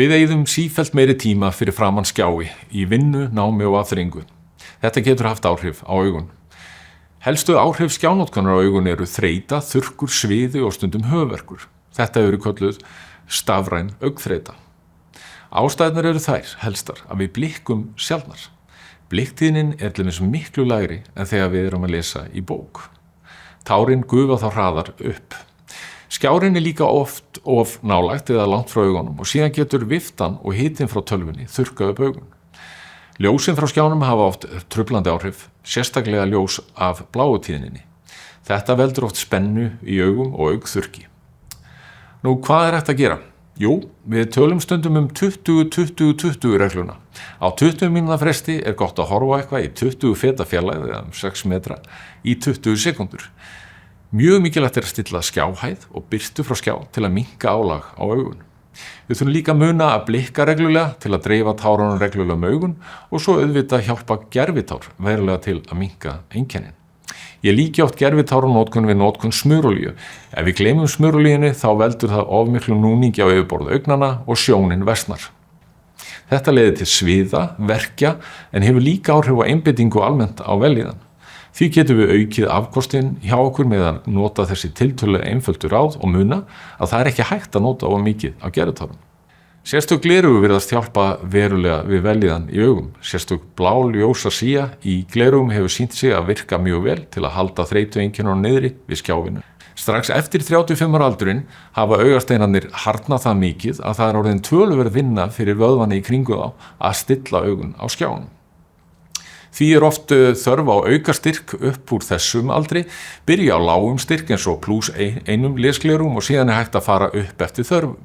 Við eyðum sífellt meiri tíma fyrir framan skjái í vinnu, námi og afþreyingu. Þetta getur haft áhrif á augun. Helstu áhrif skjánotkunar á augun eru þreyta, þurrkur, sviði og stundum höfuðverkur. Þetta eru kölluð stafræn augnþreyta. Ástæðurnar eru þær helstar að við blikkum sjaldnar. Blikktíðnin er til dæmis miklu lægri en þegar við erum að lesa í bók. Tárin gufa þá hraðar upp. Skjárinn er líka oft of nálægt eða langt frá augunum og síðan getur viftan og hitinn frá tölvunni þurrkað upp augun. Ljósin frá skjánum hafa oft truflandi áhrif, sérstaklega ljós af bláutíðninni. Þetta veldur oft spennu í augum og augþurrki. Nú, hvað er hægt að gera? Jú, við tölum stundum 20-20-20 regluna. Á 20 mínútna fresti er gott að horfa eitthvað í 20 feta fjarlægð eða 6 metra í 20 sekúndur. Mjög mikilvægt er að stilla skjáhæð og birtu frá skjá til að minnka álag á augun. Við þurfum líka að muna að blikka reglulega til að dreifa tárunum reglulega um augun og svo auðvitað hjálpa gervitár verulega til að minnka einkennin. Ég líki oft gervitáranotkun við notkun smurolíu. Ef við gleymum smurolíunni þá veldur það of miklu núningi á yfirborði augnanna og sjónin versnar. Þetta leiðir til sviða, verkja en hefur líka áhrif á einbeitingu almennt á vellíðan. Því getum við aukið afkostinn hjá okkur með að nota þessi tiltölulega einföldu ráð og muna að það er ekki hægt að nota of mikið á gervitárum. Sérstök gleraugu virðast hjálpa verulega við vellíðan í augum. Sérstök blá ljósa sía í glerugum hefur sýnt sig að virka mjög vel til að halda þreytueinkennunum niðri við skjáfinu. Strax eftir 35 ára aldurinn hafa augasteinarnir harðnað það mikið að það er orðin töluverð vinna fyrir vöðvana í kringu þá að stilla augun á skjánum. Því er oft þörf á aukastyrk upp úr þessum aldri, byrja á lágum styrk eins og +1 lesglerugum og síðan er hægt að fara upp eftir þörfum.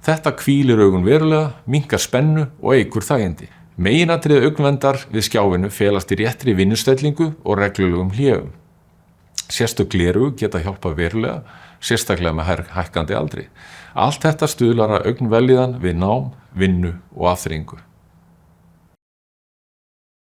Þetta hvílir augun verulega, minnkar spennu og eykur þægindi. Meginatriði augnverndar við skjáfinu felast í réttri vinnustellingu og reglulegum hléum. Sérstök gleraugu geta hjálpað verulega, sérstaklega með hækkandi aldri. Allt þetta stuðlar að augnvellíðan við nám, vinnu og afþreyingu.